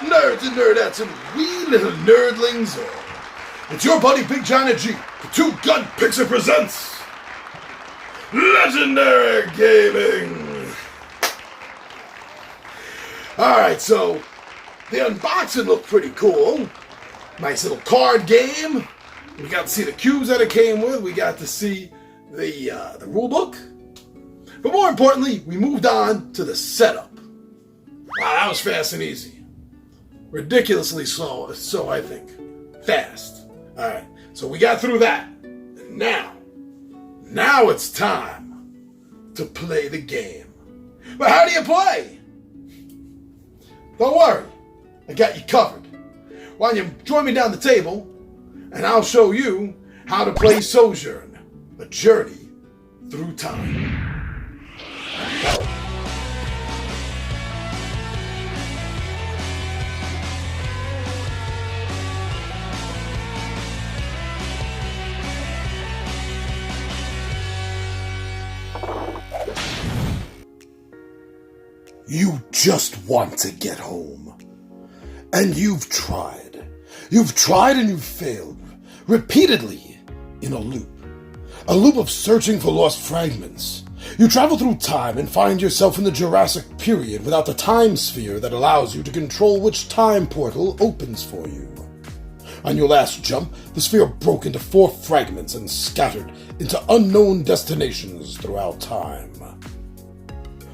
nerds and nerdettes and wee little nerdlings. It's your buddy Big Giant G, the Two Gun Pixie presents Legendary Gaming. Alright, so the unboxing looked pretty cool. Nice little card game. We got to see the cubes that it came with. We got to see the rule book. But more importantly, we moved on to the setup. Wow, that was fast and easy. Ridiculously slow, so I think. Fast. Alright, so we got through that. And now it's time to play the game. But how do you play? Don't worry, I got you covered. Why don't you join me down the table, and I'll show you how to play Sojourn, a journey through time. You just want to get home. And you've tried. You've tried and you've failed. Repeatedly in a loop. A loop of searching for lost fragments. You travel through time and find yourself in the Jurassic period without the time sphere that allows you to control which time portal opens for you. On your last jump, the sphere broke into 4 fragments and scattered into unknown destinations throughout time.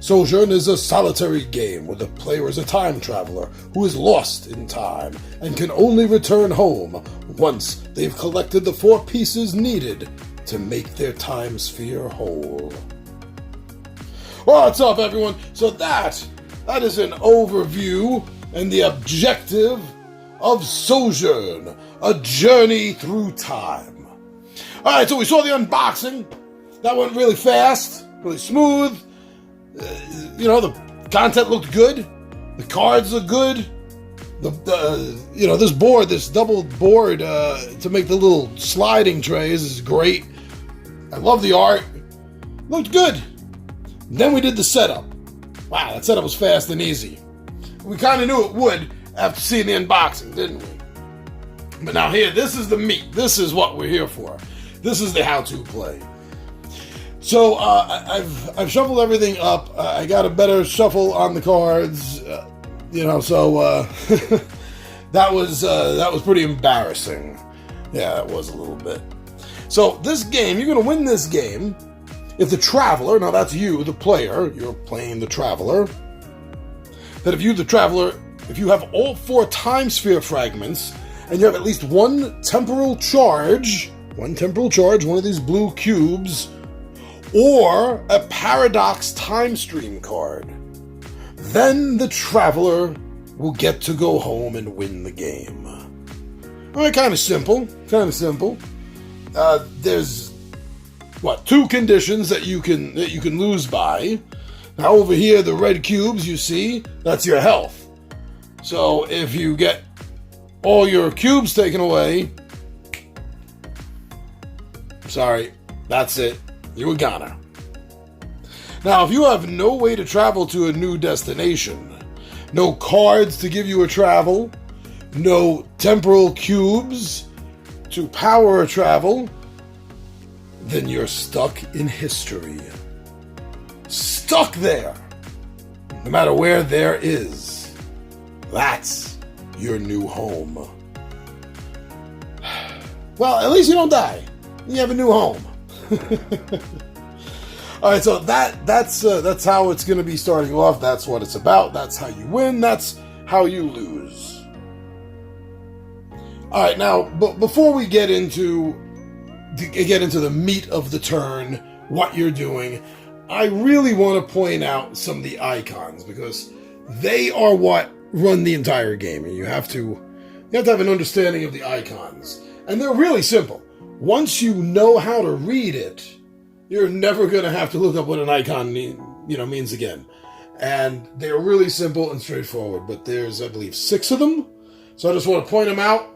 Sojourn is a solitary game where the player is a time traveler who is lost in time and can only return home once they've collected the 4 pieces needed to make their time sphere whole. What's up, everyone? So that is an overview and the objective of Sojourn, a journey through time. Alright, so we saw the unboxing. That went really fast, really smooth. The content looked good. The cards look good. This double board to make the little sliding trays is great. I love the art. Looked good. Then we did the setup. Wow, that setup was fast and easy. We kind of knew it would after seeing the unboxing, didn't we? But now here, this is the meat. This is what we're here for. This is the how-to play. So I've shuffled everything up. I got a better shuffle on the cards, So that was pretty embarrassing. Yeah, it was a little bit. So this game, you're gonna win this game if the traveler. Now that's you, the player. You're playing the traveler. That if you, the traveler, if you have all 4 time sphere fragments and you have at least one temporal charge, one of these blue cubes, or a paradox time stream card, then the traveler will get to go home and win the game. Alright, kind of simple. There's 2 conditions that you can lose by. Now over here, the red cubes you see, that's your health. So if you get all your cubes taken away, sorry, that's it. You're a goner. Now, if you have no way to travel to a new destination, no cards to give you a travel, no temporal cubes to power a travel, then you're stuck in history. Stuck there. No matter where there is. That's your new home. Well, at least you don't die. You have a new home. Alright, so that's how it's going to be starting off. That's what it's about. That's how you win. That's how you lose. Alright, now, before we get into the meat of the turn, what you're doing, I really want to point out some of the icons, because they are what run the entire game. And you have to have an understanding of the icons. And they're really simple. Once you know how to read it, you're never going to have to look up what an icon means again. And they're really simple and straightforward. But there's, I believe, 6 of them. So I just want to point them out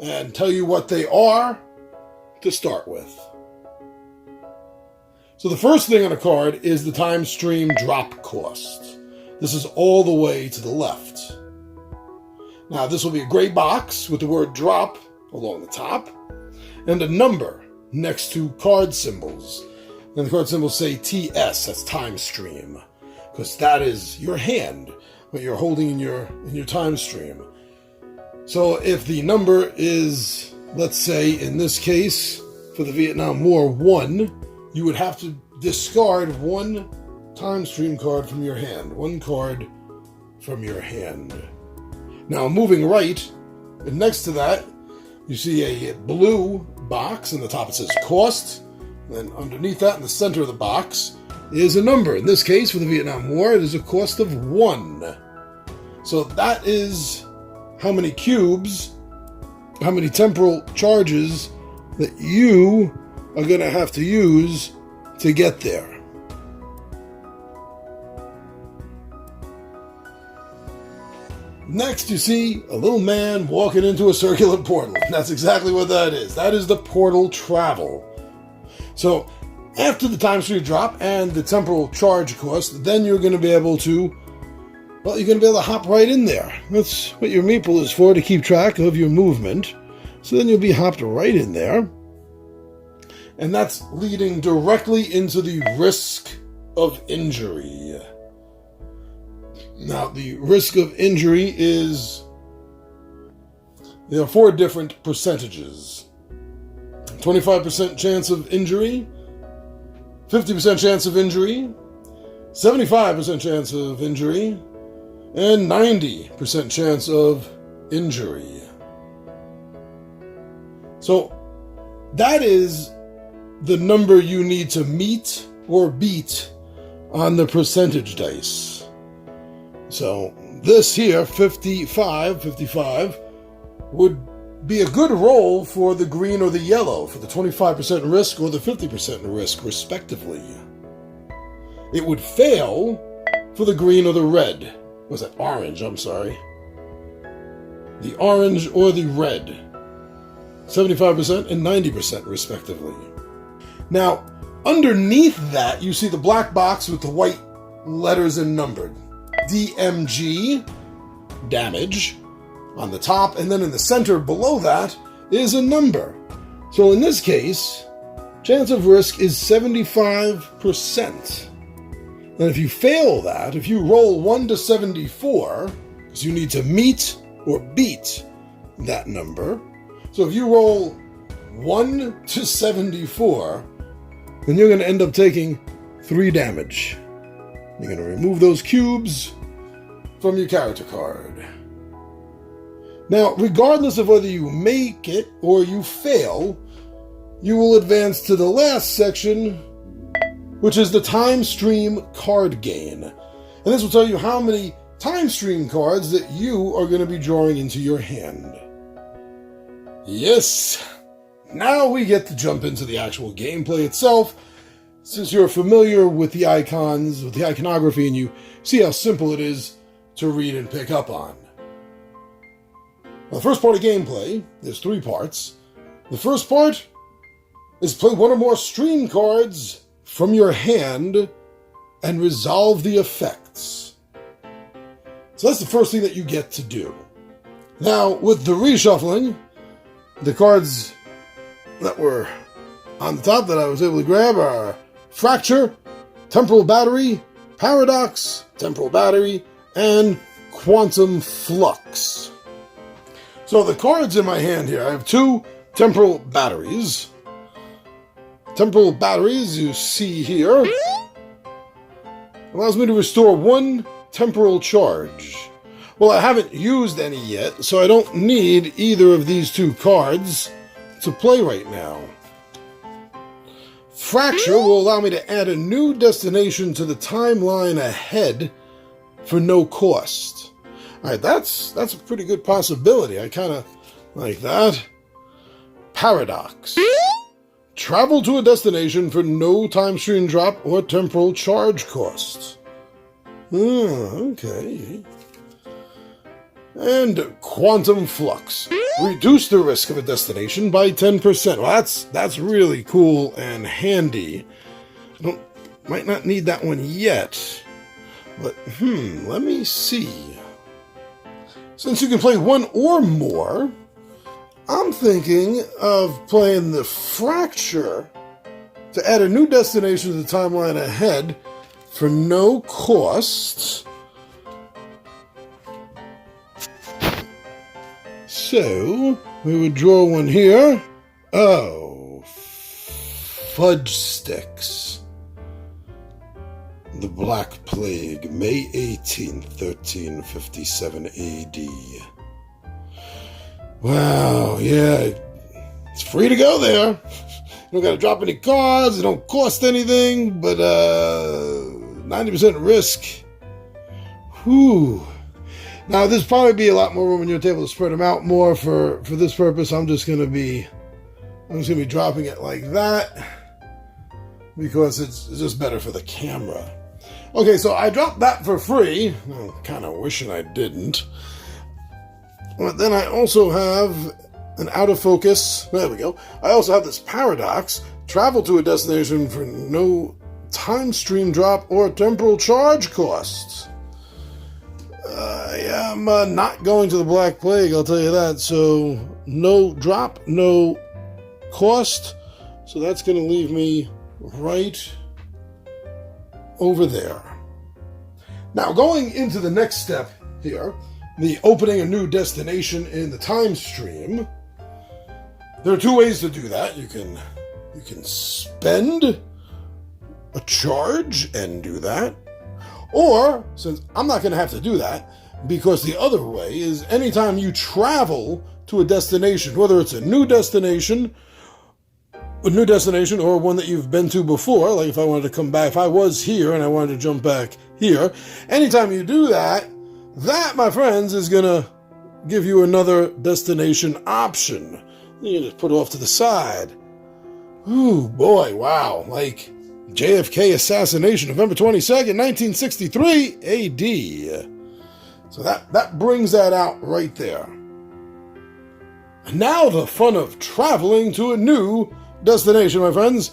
and tell you what they are to start with. So the first thing on a card is the time stream drop cost. This is all the way to the left. Now, this will be a gray box with the word drop along the top and a number next to card symbols. And the card symbols say TS, that's time stream, because that is your hand, what you're holding in your time stream. So if the number is, let's say in this case, for the Vietnam War, 1, you would have to discard one time stream card from your hand. One card from your hand. Now moving right, and next to that, you see a blue box. In the top it says cost. Then underneath that, in the center of the box, is a number. In this case, for the Vietnam War, it is a cost of 1. So that is how many cubes, how many temporal charges that you are going to have to use to get there. Next, you see a little man walking into a circular portal. That's exactly what that is. That is the portal travel. So, after the time stream drop and the temporal charge cost, then you're going to be able to, well, you're going to be able to hop right in there. That's what your meeple is for, to keep track of your movement. So then you'll be hopped right in there. And that's leading directly into the risk of injury. Now, the risk of injury is, there are 4 different percentages. 25% chance of injury, 50% chance of injury, 75% chance of injury, and 90% chance of injury. So, that is the number you need to meet or beat on the percentage dice. So this here, 55, would be a good roll for the green or the yellow, for the 25% risk or the 50% risk, respectively. It would fail for the green or the red. Was that orange? I'm sorry. The orange or the red. 75% and 90%, respectively. Now, underneath that, you see the black box with the white letters and numbered. DMG, damage, on the top, and then in the center below that is a number. So in this case, chance of risk is 75%. And if you fail that, if you roll 1 to 74, because you need to meet or beat that number. So if you roll 1 to 74, then you're going to end up taking 3 damage. You're going to remove those cubes from your character card. Now, regardless of whether you make it or you fail, you will advance to the last section, which is the time stream card gain. And this will tell you how many time stream cards that you are going to be drawing into your hand. Yes! Now we get to jump into the actual gameplay itself. Since you're familiar with the icons, with the iconography, and you see how simple it is to read and pick up on. Now, the first part of gameplay, there's 3 parts. The first part is play 1 or more stream cards from your hand and resolve the effects. So that's the first thing that you get to do. Now, with the reshuffling, the cards that were on the top that I was able to grab are Fracture, Temporal Battery, Paradox, Temporal Battery, and Quantum Flux. So the cards in my hand here, I have 2 Temporal Batteries. Temporal Batteries, you see here, allows me to restore 1 temporal charge. Well, I haven't used any yet, so I don't need either of these 2 cards to play right now. Fracture will allow me to add a new destination to the timeline ahead for no cost. Alright, that's a pretty good possibility. I kind of like that. Paradox. Travel to a destination for no time stream drop or temporal charge cost. Okay. And Quantum Flux. Reduce the risk of a destination by 10%. Well, that's really cool and handy. Might not need that one yet. But, let me see. since you can play one or more, I'm thinking of playing the Fracture to add a new destination to the timeline ahead for no cost. So, we would draw one here. Oh, Fudge Sticks. The Black Plague, May 18th, 1357 AD. Wow, yeah, it's free to go there. You don't got to drop any cards, it don't cost anything, but 90% risk. Whew. Now, there's probably be a lot more room in your table to spread them out more for this purpose. I'm just gonna be dropping it like that because it's just better for the camera. Okay, so I dropped that for free. I'm kind of wishing I didn't. But then I also have an out of focus. There we go. I also have this paradox. Travel to a destination for no time stream drop or temporal charge costs. I am not going to the Black Plague, I'll tell you that. So no drop, no cost. So that's going to leave me right over there. Now, going into the next step here, the opening a new destination in the time stream, there are two ways to do that. You can spend a charge and do that, or, since I'm not going to have to do that, because the other way is anytime you travel to a destination, whether it's a new destination or one that you've been to before, like if I wanted to come back, if I was here and I wanted to jump back here, anytime you do that, that, my friends, is going to give you another destination option. You just put it off to the side. Ooh, boy, wow. Like JFK assassination, November 22nd, 1963 AD. So that brings that out right there. And now the fun of traveling to a new destination, my friends.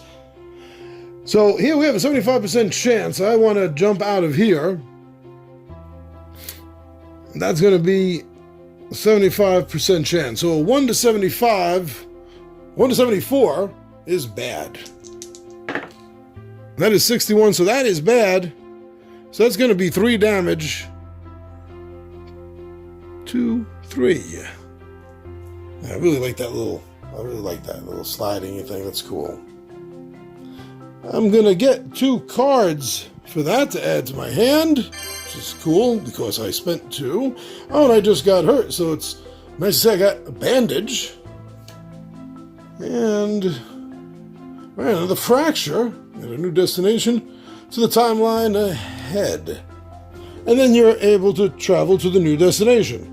So here we have a 75% chance. I want to jump out of here. That's going to be a 75% chance. So a 1 to 75, 1 to 74 is bad. That is 61, so that is bad. So that's going to be 3 damage. 2, 3. I really like that little sliding thing. That's cool. I'm going to get 2 cards for that to add to my hand, which is cool because I spent 2. Oh, and I just got hurt, so it's nice to say I got a bandage. And another fracture. Got a new destination to the timeline ahead. And then you're able to travel to the new destination.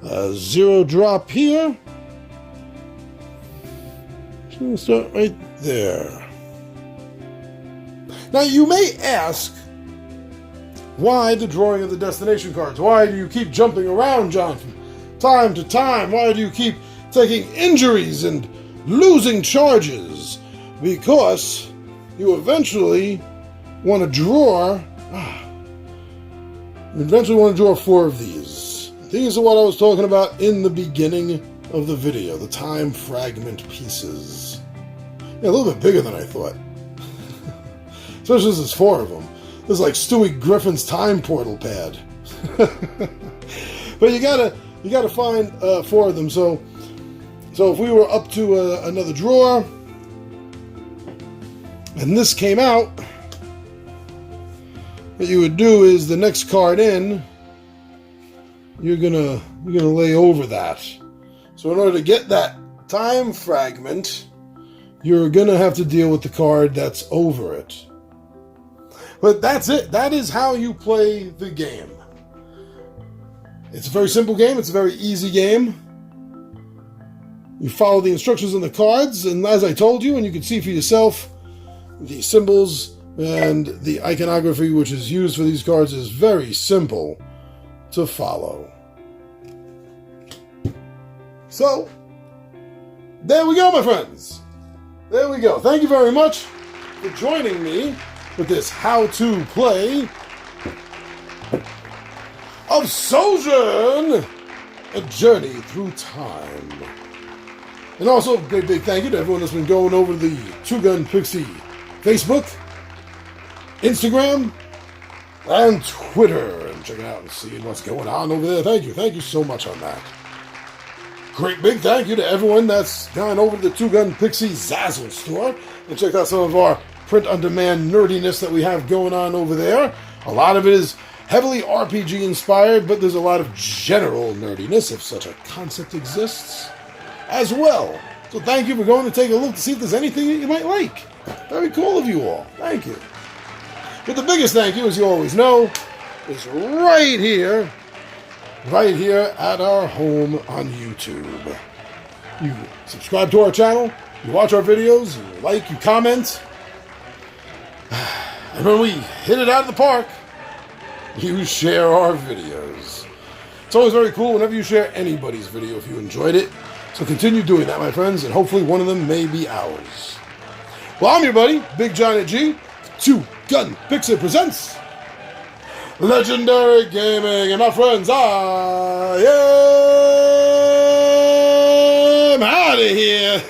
0 drop here. So we'll start right there. Now you may ask, why the drawing of the destination cards? Why do you keep jumping around, John, from time to time? Why do you keep taking injuries and losing charges? Because you eventually want to draw 4 of these. These are what I was talking about in the beginning of the video, the time fragment pieces. Yeah, a little bit bigger than I thought. Especially since there's 4 of them. This is like Stewie Griffin's time portal pad. But you gotta find 4 of them. So if we were up to another drawer, and this came out, what you would do is the next card in, you're gonna lay over that. So in order to get that time fragment, you're gonna have to deal with the card that's over it. But that's it. That is how you play the game. It's a very simple game. It's a very easy game. You follow the instructions on the cards, and as I told you, and you can see for yourself, the symbols and the iconography which is used for these cards is very simple to follow. So, there we go, my friends. There we go. Thank you very much for joining me with this how-to play of Sojourn a journey through time. And also, a big thank you to everyone that's been going over the Two Gun Pixie Facebook, Instagram, and Twitter, and checking out and seeing what's going on over there. Thank you so much on that. Great big thank you to everyone that's gone over to the Two Gun Pixie Zazzle store and checked out some of our print-on-demand nerdiness that we have going on over there. A lot of it is heavily RPG inspired, but there's a lot of general nerdiness, if such a concept exists, as well. So thank you for going to take a look to see if there's anything that you might like. Very cool of you all. Thank you. But the biggest thank you, as you always know, is right here at our home on YouTube. You subscribe to our channel, you watch our videos, you like, you comment, and when we hit it out of the park, you share our videos. It's always very cool whenever you share anybody's video if you enjoyed it. So continue doing that, my friends, and hopefully one of them may be ours. Well, I'm your buddy, Big Giant G. Two Gun Pixie presents Legendary Gaming. And my friends, I am out of here.